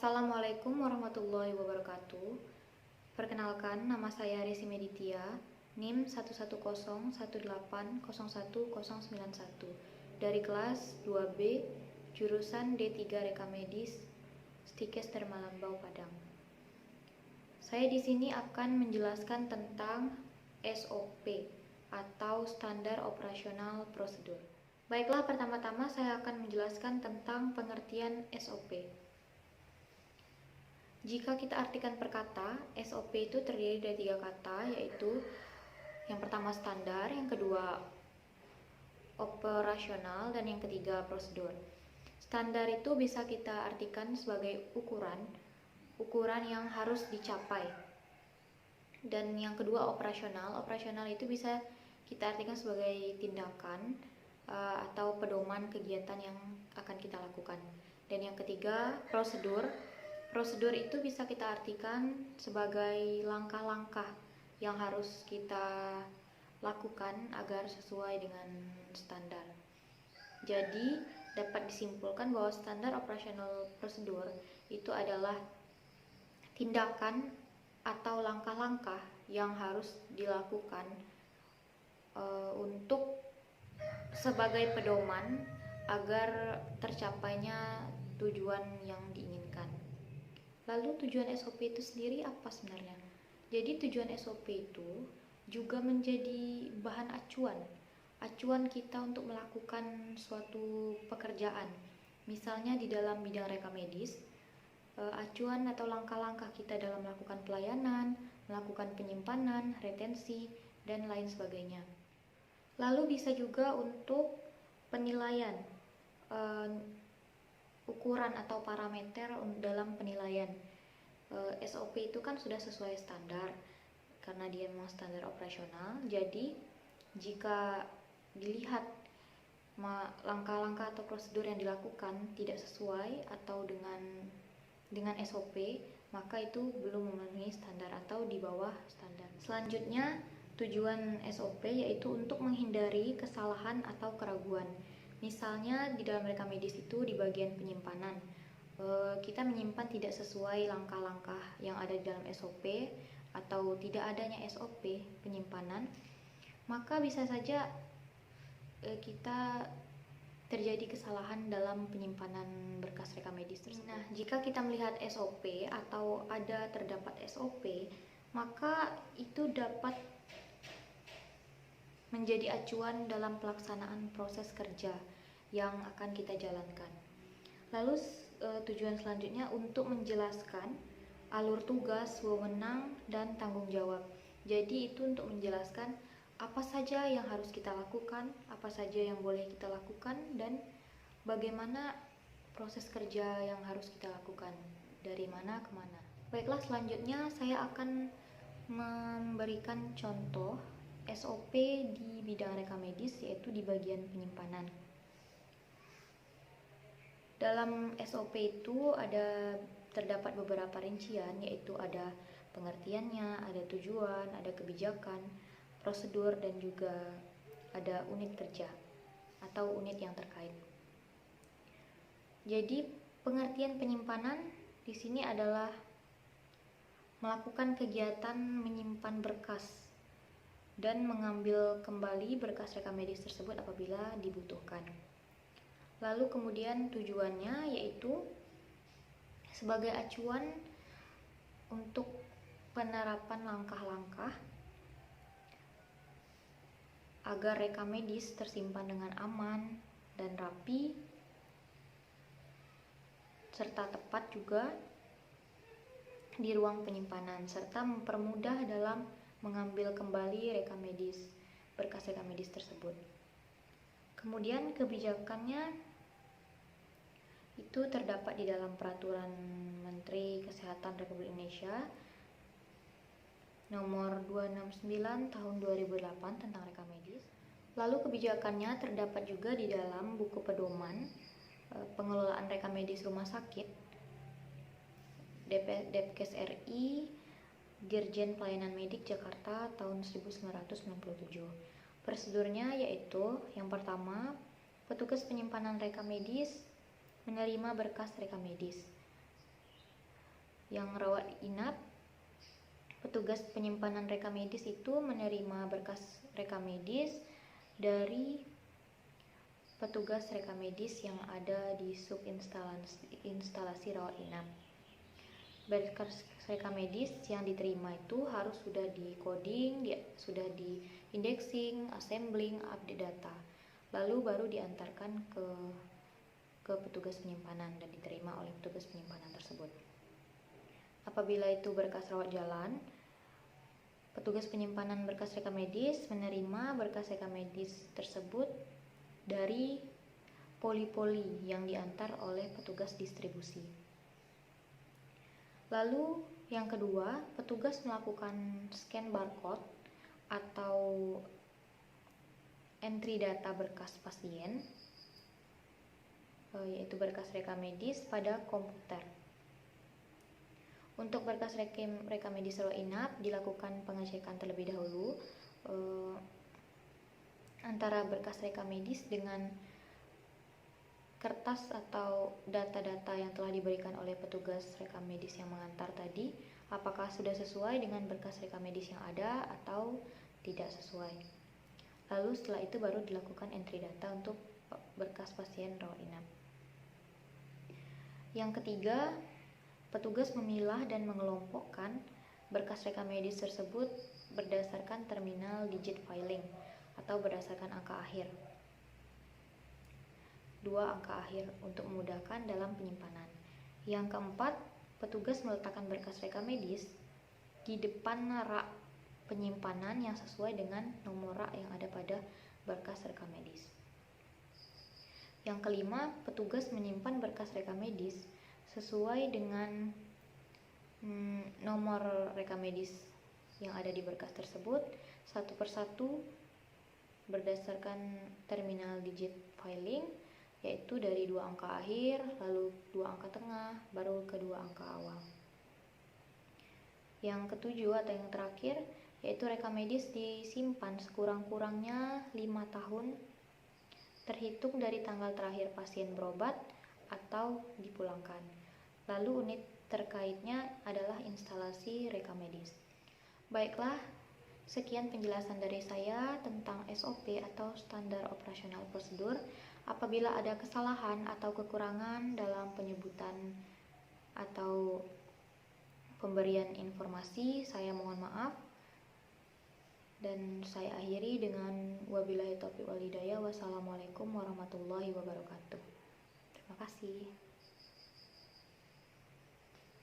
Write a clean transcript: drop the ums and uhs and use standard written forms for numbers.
Assalamualaikum warahmatullahi wabarakatuh. Perkenalkan, nama saya Resi Meditia, NIM 11018010191 dari kelas 2B, jurusan D3 Reka Medis, Stikes Termalambau Padang. Saya di sini akan menjelaskan tentang SOP atau Standar Operasional Prosedur. Baiklah, pertama-tama saya akan menjelaskan tentang pengertian SOP. Jika kita artikan per kata, SOP itu terdiri dari 3 kata, yaitu yang pertama standar, yang kedua operasional, dan yang ketiga prosedur. Standar itu bisa kita artikan sebagai ukuran yang harus dicapai. Dan yang kedua operasional itu bisa kita artikan sebagai tindakan atau pedoman kegiatan yang akan kita lakukan. Dan yang ketiga Prosedur itu bisa kita artikan sebagai langkah-langkah yang harus kita lakukan agar sesuai dengan standar. Jadi, dapat disimpulkan bahwa standar operasional prosedur itu adalah tindakan atau langkah-langkah yang harus dilakukan untuk sebagai pedoman agar tercapainya tujuan yang diinginkan. Lalu tujuan SOP itu sendiri apa sebenarnya? Jadi tujuan SOP itu juga menjadi bahan acuan kita untuk melakukan suatu pekerjaan. Misalnya di dalam bidang reka medis, acuan atau langkah-langkah kita dalam melakukan pelayanan, melakukan penyimpanan, retensi, dan lain sebagainya. Lalu bisa juga untuk penilaian, ukuran atau parameter dalam penilaian. SOP itu kan sudah sesuai standar karena dia memang standar operasional. Jadi jika dilihat langkah-langkah atau prosedur yang dilakukan tidak sesuai atau dengan SOP, maka itu belum memenuhi standar atau di bawah standar. Selanjutnya, tujuan SOP yaitu untuk menghindari kesalahan atau keraguan. Misalnya di dalam reka medis itu di bagian penyimpanan, kita menyimpan tidak sesuai langkah-langkah yang ada di dalam SOP atau tidak adanya SOP penyimpanan, maka bisa saja kita terjadi kesalahan dalam penyimpanan berkas reka medis tersebut. Nah, jika kita melihat SOP atau terdapat SOP, maka itu dapat menjadi acuan dalam pelaksanaan proses kerja yang akan kita jalankan. Lalu tujuan selanjutnya untuk menjelaskan alur tugas, wewenang, dan tanggung jawab. Jadi itu untuk menjelaskan apa saja yang harus kita lakukan, apa saja yang boleh kita lakukan, dan bagaimana proses kerja yang harus kita lakukan, dari mana ke mana. Baiklah, selanjutnya saya akan memberikan contoh SOP di bidang reka medis, yaitu di bagian penyimpanan. Dalam SOP itu terdapat beberapa rincian, yaitu ada pengertiannya, ada tujuan, ada kebijakan, prosedur, dan juga ada unit kerja atau unit yang terkait. Jadi pengertian penyimpanan di sini adalah melakukan kegiatan menyimpan berkas dan mengambil kembali berkas reka medis tersebut apabila dibutuhkan. Lalu kemudian tujuannya yaitu sebagai acuan untuk penerapan langkah-langkah agar reka medis tersimpan dengan aman dan rapi serta tepat juga di ruang penyimpanan, serta mempermudah dalam mengambil kembali berkas reka medis tersebut. Kemudian kebijakannya itu terdapat di dalam Peraturan Menteri Kesehatan Republik Indonesia Nomor 269 Tahun 2008 tentang reka medis. Lalu kebijakannya terdapat juga di dalam Buku Pedoman Pengelolaan Reka Medis Rumah Sakit Depkes RI Dirjen Pelayanan Medik Jakarta tahun 1997. Prosedurnya yaitu yang pertama, petugas penyimpanan reka medis menerima berkas reka medis. Yang rawat inap, petugas penyimpanan rekam medis itu menerima berkas rekam medis dari petugas rekam medis yang ada di instalasi rawat inap. Berkas rekam medis yang diterima itu harus sudah di coding, sudah di indexing, assembling, update data, lalu baru diantarkan ke petugas penyimpanan dan diterima oleh petugas penyimpanan tersebut. Apabila itu berkas rawat jalan, petugas penyimpanan berkas rekam medis menerima berkas rekam medis tersebut dari poli-poli yang diantar oleh petugas distribusi. Lalu yang kedua, petugas melakukan scan barcode atau entry data berkas pasien, yaitu berkas rekam medis pada komputer. Untuk berkas rekam medis rawat inap dilakukan pengecekan terlebih dahulu antara berkas rekam medis dengan kertas atau data-data yang telah diberikan oleh petugas rekam medis yang mengantar tadi, apakah sudah sesuai dengan berkas rekam medis yang ada atau tidak sesuai. Lalu setelah itu baru dilakukan entry data untuk berkas pasien rawat inap. Yang ketiga, petugas memilah dan mengelompokkan berkas rekam medis tersebut berdasarkan terminal digit filing atau berdasarkan angka akhir. 2 angka akhir untuk memudahkan dalam penyimpanan. Yang keempat, petugas meletakkan berkas rekam medis di depan rak penyimpanan yang sesuai dengan nomor rak yang ada pada berkas rekam medis. Yang kelima, petugas menyimpan berkas rekam medis sesuai dengan nomor rekam medis yang ada di berkas tersebut satu persatu berdasarkan terminal digit filing, yaitu dari 2 angka akhir, lalu 2 angka tengah, baru ke 2 angka awal. Yang ketujuh atau yang terakhir, yaitu rekam medis disimpan sekurang-kurangnya 5 tahun terhitung dari tanggal terakhir pasien berobat atau dipulangkan. Lalu unit terkaitnya adalah instalasi rekam medis. Baiklah, sekian penjelasan dari saya tentang SOP atau standar operasional prosedur. Apabila ada kesalahan atau kekurangan dalam penyebutan atau pemberian informasi, saya mohon maaf. Dan saya akhiri dengan wabillahi taufiq wal hidayah. Wassalamualaikum warahmatullahi wabarakatuh. Terima kasih.